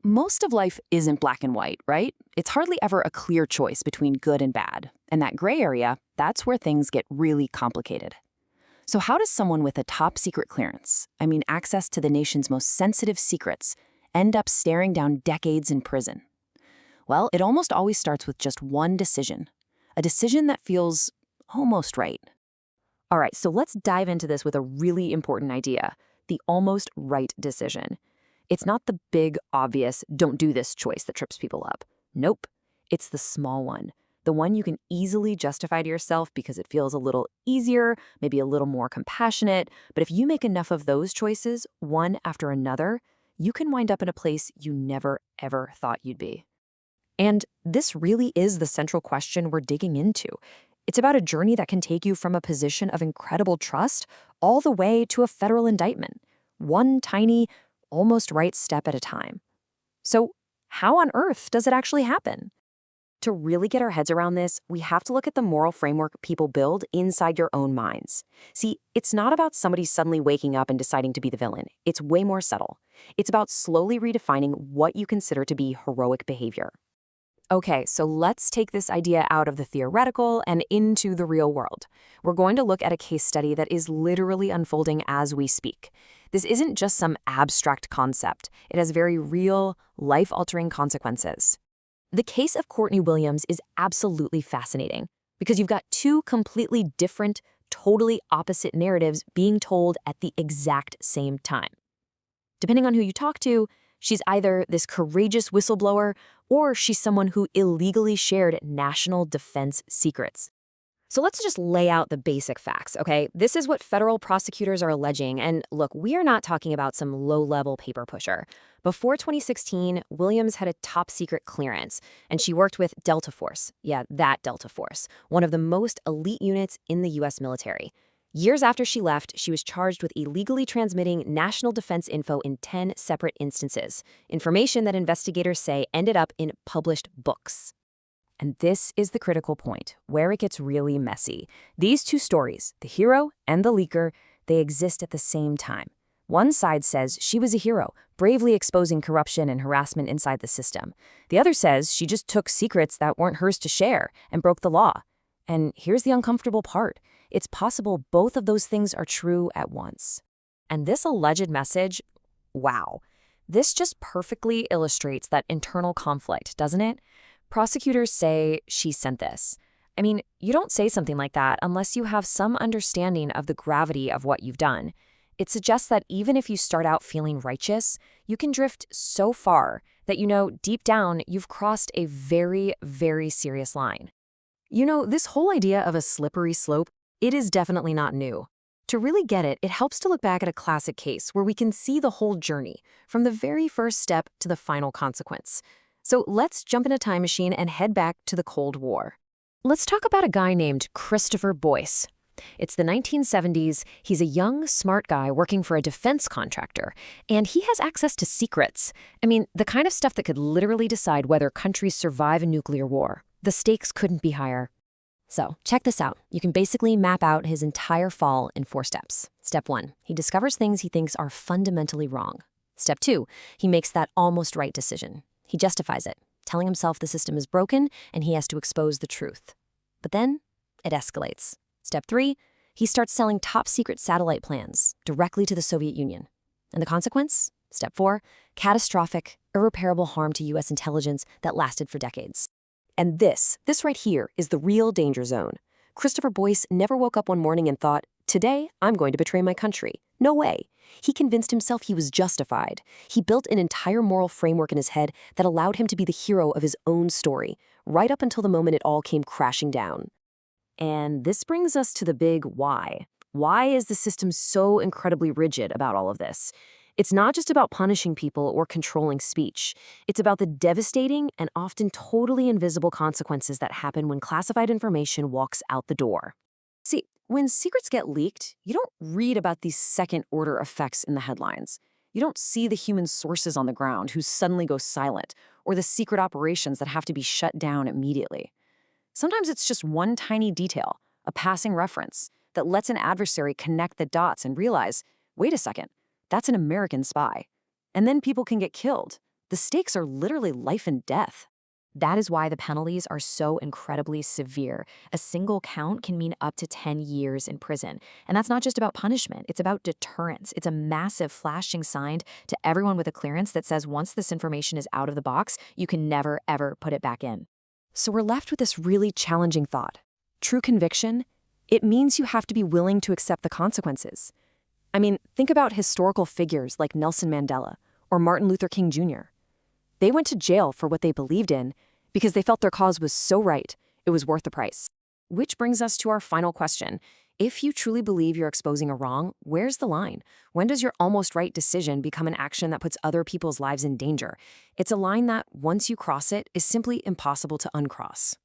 Most of life isn't black and white, right? It's hardly ever a clear choice between good and bad. And that gray area, that's where things get really complicated. So how does someone with a top secret clearance, access to the nation's most sensitive secrets, end up staring down decades in prison? Well, it almost always starts with just one decision, a decision that feels almost right. All right, so let's dive into this with a really important idea, the almost right decision. It's not the big, obvious, don't do this choice that trips people up. Nope. It's the small one. The one you can easily justify to yourself because it feels a little easier, maybe a little more compassionate. But if you make enough of those choices, one after another, you can wind up in a place you never, ever thought you'd be. And this really is the central question we're digging into. It's about a journey that can take you from a position of incredible trust all the way to a federal indictment. One tiny, almost right step at a time. So how on earth does it actually happen? To really get our heads around this, we have to look at the moral framework people build inside your own minds. See, it's not about somebody suddenly waking up and deciding to be the villain. It's way more subtle. It's about slowly redefining what you consider to be heroic behavior. Okay, so let's take this idea out of the theoretical and into the real world. We're going to look at a case study that is literally unfolding as we speak. This isn't just some abstract concept. It has very real, life-altering consequences. The case of Courtney Williams is absolutely fascinating because you've got two completely different, totally opposite narratives being told at the exact same time. Depending on who you talk to, she's either this courageous whistleblower or she's someone who illegally shared national defense secrets. So let's just lay out the basic facts, okay? This is what federal prosecutors are alleging, and look, we are not talking about some low-level paper pusher. Before 2016, Williams had a top-secret clearance, and she worked with Delta Force. Yeah, that Delta Force, one of the most elite units in the U.S. military. Years after she left, she was charged with illegally transmitting national defense info in 10 separate instances, information that investigators say ended up in published books. And this is the critical point, where it gets really messy. These two stories, the hero and the leaker, they exist at the same time. One side says she was a hero, bravely exposing corruption and harassment inside the system. The other says she just took secrets that weren't hers to share and broke the law. And here's the uncomfortable part. It's possible both of those things are true at once. And this alleged message, wow. This just perfectly illustrates that internal conflict, doesn't it? Prosecutors say she sent this. You don't say something like that unless you have some understanding of the gravity of what you've done. It suggests that even if you start out feeling righteous, you can drift so far that deep down you've crossed a very, very serious line. This whole idea of a slippery slope, it is definitely not new. To really get it, it helps to look back at a classic case where we can see the whole journey, from the very first step to the final consequence. So let's jump in a time machine and head back to the Cold War. Let's talk about a guy named Christopher Boyce. It's the 1970s. He's a young, smart guy working for a defense contractor, and he has access to secrets. The kind of stuff that could literally decide whether countries survive a nuclear war. The stakes couldn't be higher. So check this out. You can basically map out his entire fall in 4 steps. Step 1, he discovers things he thinks are fundamentally wrong. Step 2, he makes that almost right decision. He justifies it, telling himself the system is broken and he has to expose the truth. But then it escalates. Step 3, he starts selling top-secret satellite plans directly to the Soviet Union. And the consequence? Step 4, catastrophic, irreparable harm to U.S. intelligence that lasted for decades. And this right here is the real danger zone. Christopher Boyce never woke up one morning and thought, today I'm going to betray my country. No way. He convinced himself he was justified. He built an entire moral framework in his head that allowed him to be the hero of his own story, right up until the moment it all came crashing down. And this brings us to the big why. Why is the system so incredibly rigid about all of this? It's not just about punishing people or controlling speech. It's about the devastating and often totally invisible consequences that happen when classified information walks out the door. See, when secrets get leaked, you don't read about these second-order effects in the headlines. You don't see the human sources on the ground who suddenly go silent, or the secret operations that have to be shut down immediately. Sometimes it's just one tiny detail, a passing reference, that lets an adversary connect the dots and realize, wait a second, that's an American spy. And then people can get killed, The stakes are literally life and death. That is why the penalties are so incredibly severe. A single count can mean up to 10 years in prison. And that's not just about punishment, it's about deterrence. It's a massive flashing sign to everyone with a clearance that says once this information is out of the box, you can never, ever put it back in. So we're left with this really challenging thought. True conviction, it means you have to be willing to accept the consequences. I mean, think about historical figures like Nelson Mandela or Martin Luther King Jr. They went to jail for what they believed in because they felt their cause was so right, it was worth the price. Which brings us to our final question. If you truly believe you're exposing a wrong, where's the line? When does your almost right decision become an action that puts other people's lives in danger? It's a line that, once you cross it, is simply impossible to uncross.